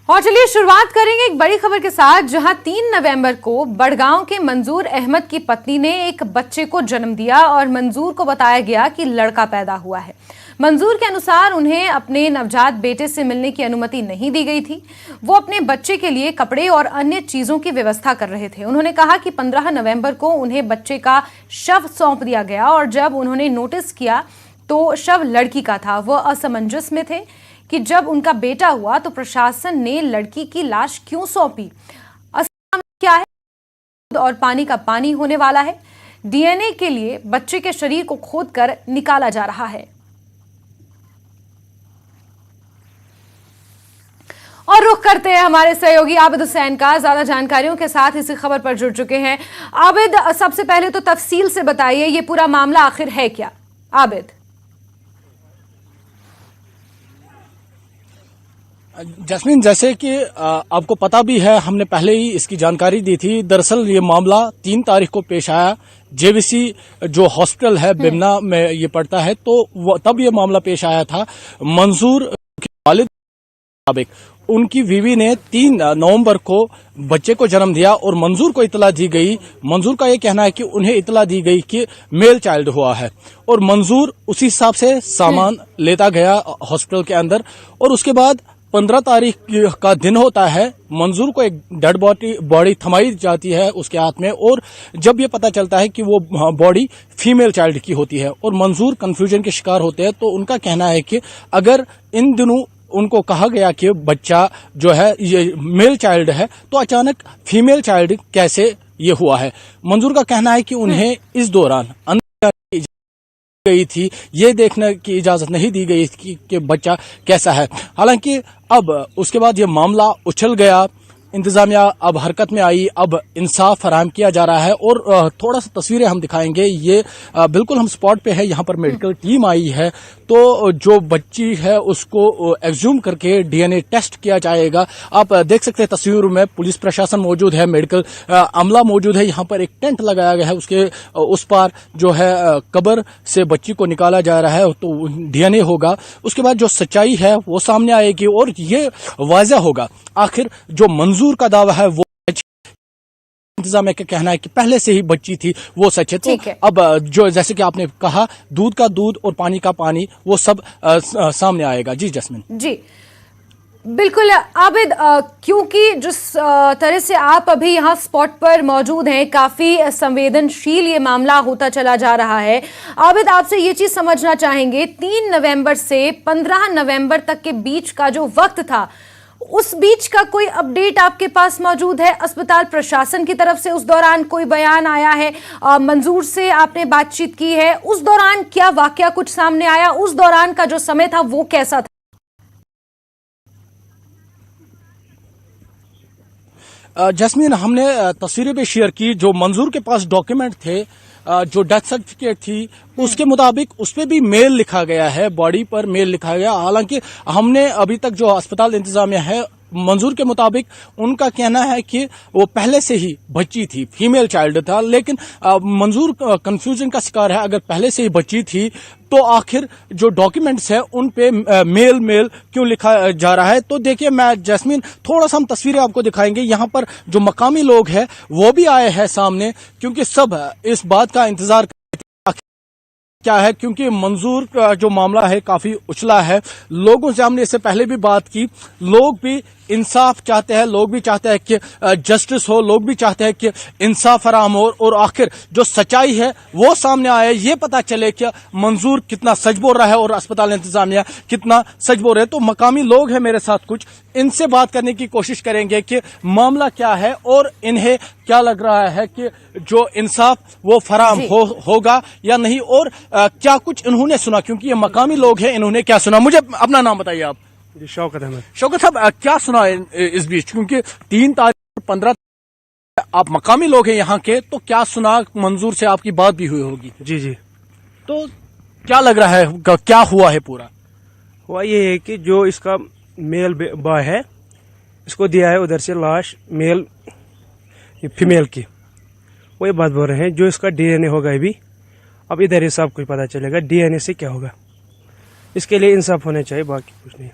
और चलिए शुरुआत करेंगे एक बड़ी खबर के साथ, जहां 3 नवंबर को बड़गांव के मंजूर अहमद की पत्नी ने एक बच्चे को जन्म दिया और मंजूर को बताया गया कि लड़का पैदा हुआ है। मंजूर के अनुसार उन्हें अपने नवजात बेटे से मिलने की अनुमति नहीं दी गई थी। वो अपने बच्चे के लिए कपड़े और अन्य चीजों की व्यवस्था कर रहे थे। उन्होंने कहा कि 15 नवंबर को उन्हें बच्चे का शव सौंप दिया गया और जब उन्होंने नोटिस किया तो शव लड़की का था। वो असमंजस में थे कि जब उनका बेटा हुआ तो प्रशासन ने लड़की की लाश क्यों सौंपी। असम क्या है और पानी का पानी होने वाला है। डीएनए के लिए बच्चे के शरीर को खोदकर निकाला जा रहा है। और रुख करते हैं हमारे सहयोगी आबिद हुसैन का, ज्यादा जानकारियों के साथ इसी खबर पर जुड़ चुके हैं। आबिद, सबसे पहले तो तफसील से बताइए ये पूरा मामला आखिर है क्या। आबिद। जस्मीन, जैसे कि आपको पता भी है, हमने पहले ही इसकी जानकारी दी थी। दरअसल ये मामला 3 तारीख को पेश आया। जेवीसी जो हॉस्पिटल है बिमना में ये पड़ता है, तो तब ये मामला पेश आया था। मंजूर के वालिद मुताबिक उनकी बीवी ने 3 नवंबर को बच्चे को जन्म दिया और मंजूर को इतला दी गई। मंजूर का ये कहना है कि उन्हें इतला दी गई कि मेल चाइल्ड हुआ है और मंजूर उसी हिसाब से सामान लेता गया हॉस्पिटल के अंदर। और उसके बाद 15 तारीख का दिन होता है। मंजूर को एक डेड बॉडी थमाई जाती है उसके हाथ में, और जब ये पता चलता है कि वो बॉडी फीमेल चाइल्ड की होती है और मंजूर कंफ्यूजन के शिकार होते हैं। तो उनका कहना है कि अगर इन दिनों उनको कहा गया कि बच्चा जो है ये मेल चाइल्ड है, तो अचानक फीमेल चाइल्ड कैसे ये हुआ है। मंजूर का कहना है कि उन्हें इस दौरान गई थी, ये देखने की इजाजत नहीं दी गई कि बच्चा कैसा है। हालांकि अब उसके बाद ये मामला उछल गया, इंतजामिया अब हरकत में आई, अब इंसाफ फराहम किया जा रहा है। और थोड़ा सा तस्वीरें हम दिखाएंगे। ये बिल्कुल हम स्पॉट पे है, यहाँ पर मेडिकल टीम आई है। तो जो बच्ची है उसको एक्सह्यूम करके डीएनए टेस्ट किया जाएगा। आप देख सकते हैं तस्वीरों में पुलिस प्रशासन मौजूद है, मेडिकल अमला मौजूद है। यहाँ पर एक टेंट लगाया गया है, उसके उस पार जो है कब्र से बच्ची को निकाला जा रहा है, तो डीएनए होगा। उसके बाद जो सच्चाई है वो सामने आएगी और ये वाज़ह होगा आखिर जो मंजूर का दावा है वो इंतजामिया का कहना है कि पहले से ही बच्ची थी वो सच है। तो अब जो जैसे कि आपने कहा, दूध का दूध और पानी का पानी वो सब सामने आएगा। जी जस्मीन। जी बिल्कुल आबिद, क्योंकि जिस तरह से आप अभी यहाँ स्पॉट पर मौजूद हैं, काफी संवेदनशील ये मामला होता चला जा रहा है। आबिद, आपसे ये चीज समझना चाहेंगे, 3 नवंबर से 15 नवंबर तक के बीच का जो वक्त था, उस बीच का कोई अपडेट आपके पास मौजूद है? अस्पताल प्रशासन की तरफ से उस दौरान कोई बयान आया है? मंजूर से आपने बातचीत की है? उस दौरान क्या वाकया कुछ सामने आया? उस दौरान का जो समय था वो कैसा था? जस्मीन, हमने तस्वीरें भी शेयर की। जो मंजूर के पास डॉक्यूमेंट थे, जो डेथ सर्टिफिकेट थी, उसके मुताबिक उस पे भी मेल लिखा गया है, बॉडी पर मेल लिखा गया। हालांकि हमने अभी तक जो अस्पताल इंतजामिया है, मंजूर के मुताबिक उनका कहना है कि वो पहले से ही बच्ची थी, फीमेल चाइल्ड था। लेकिन मंजूर कंफ्यूजन का शिकार है, अगर पहले से ही बच्ची थी तो आखिर जो डॉक्यूमेंट्स है उन पे मेल क्यों लिखा जा रहा है। तो देखिए, मैं जस्मीन थोड़ा सा हम तस्वीरें आपको दिखाएंगे। यहाँ पर जो मकामी लोग हैं वो भी आए हैं सामने, क्योंकि सब इस बात का इंतजार क्या है, क्योंकि मंजूर का जो मामला है काफी उछला है। लोगों से हमने इससे पहले भी बात की, लोग भी इंसाफ चाहते हैं, लोग भी चाहते हैं कि जस्टिस हो, लोग भी चाहते हैं कि इंसाफ फराहम हो और आखिर जो सच्चाई है वो सामने आए, ये पता चले कि मंजूर कितना सच बोल रहा है और अस्पताल इंतजामिया कितना सच बोल रहे हैं। तो मकामी लोग हैं मेरे साथ, कुछ इनसे बात करने की कोशिश करेंगे कि मामला क्या है और इन्हें क्या लग रहा है कि जो इंसाफ वो फराहम होगा या नहीं, और क्या कुछ इन्होंने सुना, क्योंकि ये मकामी लोग हैं, इन्होंने क्या सुना। मुझे अपना नाम बताइए आप। जी, शौकत अहमद। शौकत साहब, क्या सुना इस बीच, क्योंकि 3 तारीख 15 आप मकामी लोग हैं यहाँ के, तो क्या सुना? मंजूर से आपकी बात भी हुई होगी। जी जी। तो क्या लग रहा है, क्या हुआ है? पूरा हुआ ये है कि जो इसका मेल बॉय है, इसको दिया है उधर से लाश मेल फीमेल की, वही बात बोल रहे हैं। जो इसका डीएनए होगा अभी, अब इधर ही सब कुछ पता चलेगा डीएनए से क्या होगा। इसके लिए इंसाफ होना चाहिए, बाकी कुछ नहीं।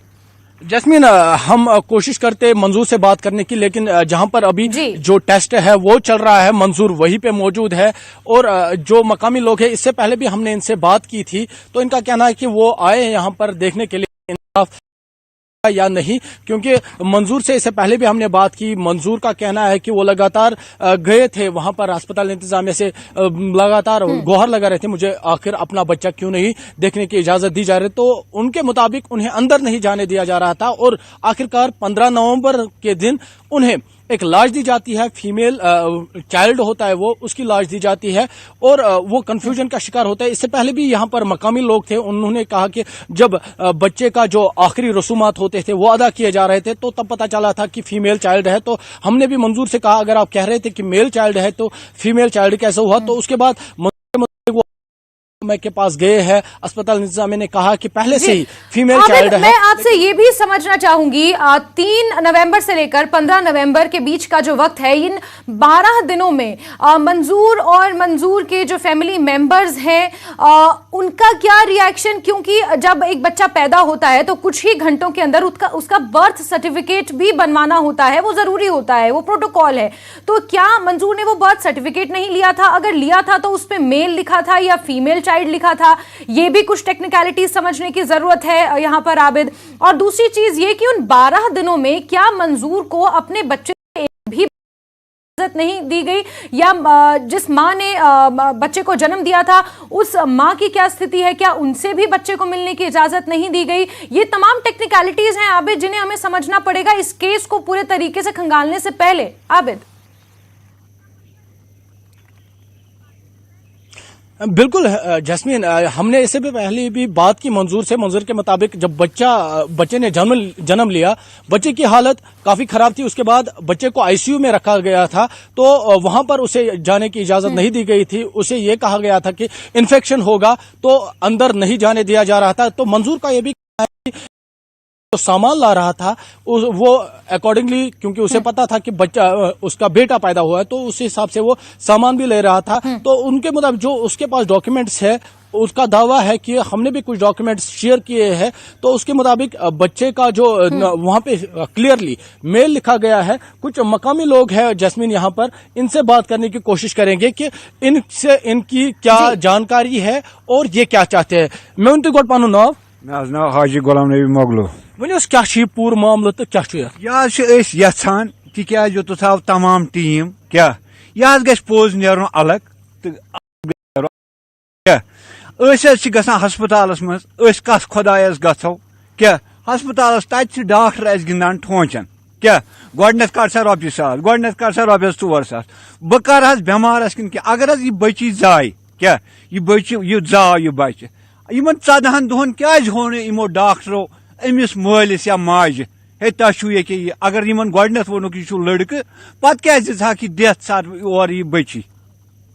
जैस्मीन, हम कोशिश करते मंजूर से बात करने की, लेकिन जहां पर अभी जी। जो टेस्ट है वो चल रहा है, मंजूर वहीं पे मौजूद है। और जो मकामी लोग हैं, इससे पहले भी हमने इनसे बात की थी, तो इनका कहना है कि वो आए यहां पर देखने के लिए इंसाफ या नहीं, क्योंकि मंजूर से इससे पहले भी हमने बात की। मंजूर का कहना है कि वो लगातार गए थे वहां पर, अस्पताल इंतजामिया से लगातार गुहार लगा रहे थे, मुझे आखिर अपना बच्चा क्यों नहीं देखने की इजाजत दी जा रही। तो उनके मुताबिक उन्हें अंदर नहीं जाने दिया जा रहा था, और आखिरकार 15 नवंबर के दिन उन्हें एक लाश दी जाती है, फीमेल चाइल्ड होता है वो, उसकी लाश दी जाती है, और वो कंफ्यूजन का शिकार होता है। इससे पहले भी यहाँ पर मकामी लोग थे, उन्होंने कहा कि जब बच्चे का जो आखिरी रसूमात होते थे वो अदा किए जा रहे थे, तो तब पता चला था कि फीमेल चाइल्ड है। तो हमने भी मंजूर से कहा, अगर आप कह रहे थे कि मेल चाइल्ड है तो फीमेल चाइल्ड कैसे हुआ? तो उसके बाद के पास गए हैं, अस्पताल इंतजामिया ने कहा कि पहले से ही फीमेल चाइल्ड है। मैं आपसे ये भी समझना चाहूंगी, 3 नवंबर से लेकर 15 नवंबर के बीच का जो वक्त है, इन 12 दिनों में मंजूर और मंजूर के जो फैमिली मेंबर्स हैं, उनका क्या रिएक्शन? क्योंकि जब एक बच्चा पैदा होता है तो कुछ ही घंटों के अंदर उसका बर्थ सर्टिफिकेट भी बनवाना होता है, वो जरूरी होता है, वो प्रोटोकॉल है। तो क्या मंजूर ने वो बर्थ सर्टिफिकेट नहीं लिया था? अगर लिया था तो उस पर मेल लिखा था या फीमेल चाइल्ड लिखा था? ये भी कुछ टेक्निकलिटीज समझने की जरूरत है यहां पर, आबिद। और दूसरी चीज ये कि उन 12 दिनों में क्या मंजूर को अपने बच्चे भी इजाजत नहीं दी गई, या जिस मां ने बच्चे को जन्म दिया था उस मां की क्या स्थिति है? क्या उनसे भी बच्चे को मिलने की इजाजत नहीं दी गई? ये तमाम टेक्निकलिटीज हैं आबिद, जिन्हें हमें समझना पड़ेगा इस केस को पूरे तरीके से खंगालने से पहले। आबिद। बिल्कुल जैस्मीन, हमने इससे भी पहले भी बात की मंजूर से। मंजूर के मुताबिक जब बच्चे ने जन्म लिया, बच्चे की हालत काफी खराब थी। उसके बाद बच्चे को आईसीयू में रखा गया था, तो वहां पर उसे जाने की इजाजत नहीं दी गई थी। उसे ये कहा गया था कि इन्फेक्शन होगा, तो अंदर नहीं जाने दिया जा रहा था। तो मंजूर का ये भी जो सामान ला रहा था वो अकॉर्डिंगली, क्योंकि उसे पता था कि बच्चा उसका बेटा पैदा हुआ है, तो उस हिसाब से वो सामान भी ले रहा था। तो उनके मुताबिक जो उसके पास डॉक्यूमेंट्स है, उसका दावा है कि हमने भी कुछ डॉक्यूमेंट्स शेयर किए हैं, तो उसके मुताबिक बच्चे का जो वहां पे क्लियरली मेल लिखा गया है। कुछ मकामी लोग हैं जैस्मीन यहाँ पर, इनसे बात करने की कोशिश करेंगे कि इनकी क्या जानकारी है और ये क्या चाहते हैं। मैं उनके गोट पानु नाव नाव हाजी गुलाम नबी मोगलो वन क्या पूरा मामला तो क्या यहां तिकाज योत आव तमाम टीम क्या यह गो पोज नेरन अलग तो हस्पतालस मज कस खुदायस गो क्या हस्पतालस तत डॉक्टर गिंदान ठोचन क्या गोडनेथ कर सा रॉपिस सास गोडनेथ कर सा रॉपिस 4 सास बह कर बेमार कि अगर यह बची जाए क्या यह बची यह जाओ यह बच्चे इन 14 दोहन क्या हो यमो डॉक्टरों अमिस मालिस या माज हे तु ये अगर इन गोडनेथ वोनुक यह लड़के पत क्या डेथ सात और यह बची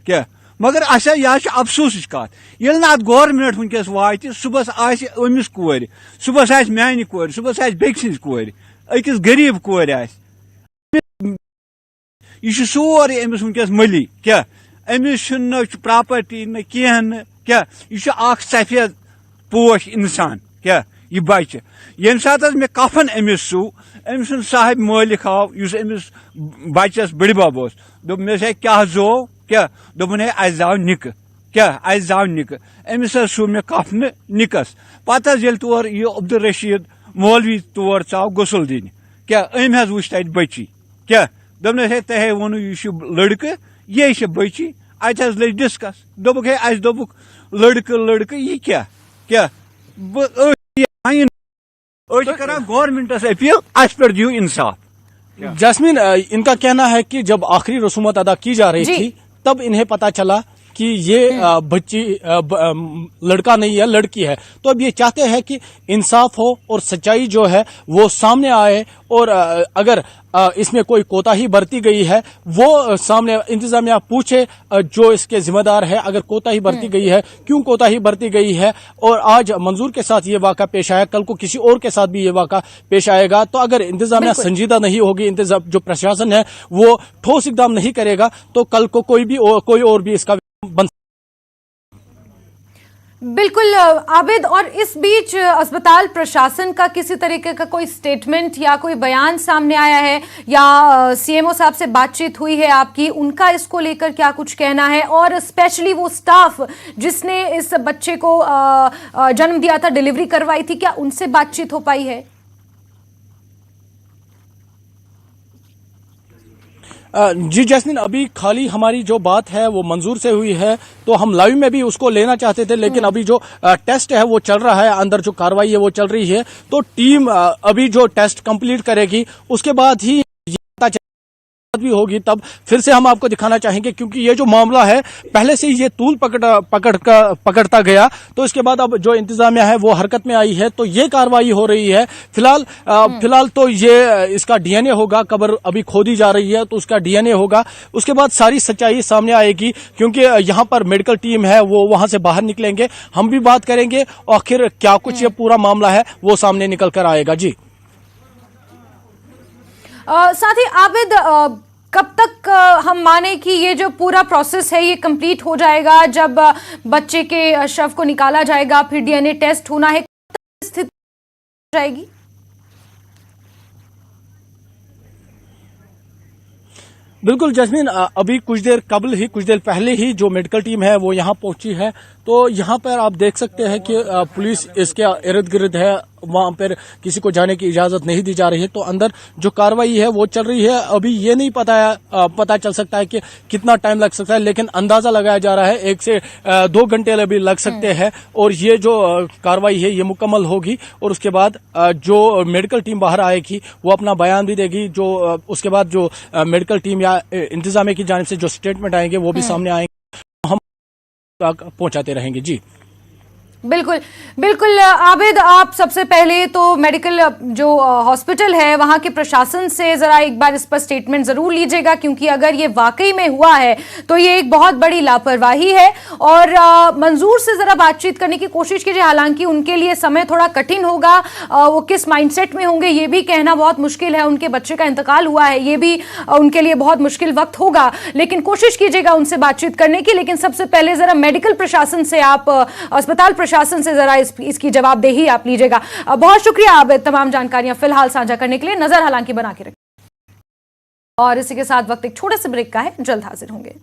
क्या मगर अच्छा यह अफसोस कत ये ना गवर्नमेंट वनकस वात सुबह आमिस कोर सुबह आ मानि कोर सुबह आ बेक सज कोर अकिस गरीब कोर यह सोरे अमिस वनकस मली क्या अमिस न प्रॉपर्टी न कह क्या यह सफेद पोश इंसान क्या यह बच्चे ये सात मे कफन अमिस सू अमिस साहब मालिक आव अमिस बच्चस बड़बब दोप मे क्या जो क्या दोपन है अस जाव निक क्या अस जाव निक अमिस सू मे कफन निकस पत ये तौर यह अब्दुल रशीद मौलवी तौर चाव गुसल दिन क्या अम वुच तत बची क्या दोपन है तह वोनु यह लड़के ये बची अत लग डिस्कस दोपुक है अस दोपुक लड़के यह क्या क्या गवर्नमेंटस अपील अस पर दियो इंसाफ। जैस्मीन, इनका कहना है कि जब आखिरी रसूमत अदा की जा रही थी तब इन्हें पता चला कि ये बच्ची लड़का नहीं है, लड़की है। तो अब ये चाहते हैं कि इंसाफ हो और सच्चाई जो है वो सामने आए, और अगर इसमें कोई कोताही बरती गई है वो सामने इंतजामिया पूछे जो इसके जिम्मेदार है। अगर कोताही बरती गई है, क्यों कोताही बरती गई है, और आज मंजूर के साथ ये वाक़ा पेश आया, कल को किसी और के साथ भी ये वाक़ा पेश आएगा। तो अगर इंतजामिया संजीदा नहीं होगी, जो प्रशासन है वो ठोस इकदाम नहीं करेगा, तो कल को कोई और भी इसका बिल्कुल आबिद, और इस बीच अस्पताल प्रशासन का किसी तरीके का कोई स्टेटमेंट या कोई बयान सामने आया है या सीएमओ साहब से बातचीत हुई है आपकी, उनका इसको लेकर क्या कुछ कहना है? और स्पेशली वो स्टाफ जिसने इस बच्चे को जन्म दिया था, डिलीवरी करवाई थी, क्या उनसे बातचीत हो पाई है? जी जैस्मिन, अभी खाली हमारी जो बात है वो मंजूर से हुई है, तो हम लाइव में भी उसको लेना चाहते थे, लेकिन अभी जो टेस्ट है वो चल रहा है, अंदर जो कार्रवाई है वो चल रही है। तो टीम अभी जो टेस्ट कंप्लीट करेगी उसके बाद ही ये पता भी होगी, तब फिर से हम आपको दिखाना चाहेंगे, क्योंकि ये जो मामला है पहले से ही ये तूल पकड़ता गया, तो इसके बाद अब जो इंतजामिया है वो हरकत में आई है, तो ये कार्रवाई हो रही है। फिलहाल तो ये इसका डीएनए होगा, कब्र अभी खोदी जा रही है तो उसका डीएनए होगा, उसके बाद सारी सच्चाई सामने आएगी, क्योंकि यहाँ पर मेडिकल टीम है वो वहां से बाहर निकलेंगे, हम भी बात करेंगे, आखिर क्या कुछ ये पूरा मामला है वो सामने निकल कर आएगा। जी साथ ही आबिद, कब तक हम माने कि ये जो पूरा प्रोसेस है ये कंप्लीट हो जाएगा? जब बच्चे के शव को निकाला जाएगा, फिर डीएनए टेस्ट होना है, कब तक स्थिति हो जाएगी? बिल्कुल जैस्मिन, अभी कुछ देर पहले ही जो मेडिकल टीम है वो यहाँ पहुंची है, तो यहाँ पर आप देख सकते हैं कि पुलिस इसके इर्द गिर्द है, वहां पर किसी को जाने की इजाजत नहीं दी जा रही है, तो अंदर जो कार्रवाई है वो चल रही है। अभी ये नहीं पता चल सकता है कि कितना टाइम लग सकता है, लेकिन अंदाजा लगाया जा रहा है 1 से 2 घंटे अभी लग सकते हैं, और ये जो कार्रवाई है ये मुकम्मल होगी, और उसके बाद जो मेडिकल टीम बाहर आएगी वो अपना बयान भी देगी। जो उसके बाद जो मेडिकल टीम या इंतजामिया की जानिब से जो स्टेटमेंट आएंगे वो भी सामने आएंगे, हम तक पहुंचाते रहेंगे। जी बिल्कुल बिल्कुल आबिद, आप सबसे पहले तो मेडिकल जो हॉस्पिटल है वहां के प्रशासन से जरा एक बार इस पर स्टेटमेंट जरूर लीजिएगा, क्योंकि अगर ये वाकई में हुआ है तो ये एक बहुत बड़ी लापरवाही है, और मंजूर से जरा बातचीत करने की कोशिश कीजिए। हालांकि उनके लिए समय थोड़ा कठिन होगा, वो किस माइंडसेट में होंगे ये भी कहना बहुत मुश्किल है, उनके बच्चे का इंतकाल हुआ है, ये भी उनके लिए बहुत मुश्किल वक्त होगा, लेकिन कोशिश कीजिएगा उनसे बातचीत करने की। लेकिन सबसे पहले जरा मेडिकल प्रशासन से, आप अस्पताल प्रशासन से जरा इसकी जवाबदेही आप लीजिएगा। बहुत शुक्रिया आबिद, तमाम जानकारियां फिलहाल साझा करने के लिए। नजर हालांकि बना के रखें, और इसी के साथ वक्त एक छोटे से ब्रेक का है, जल्द हाजिर होंगे।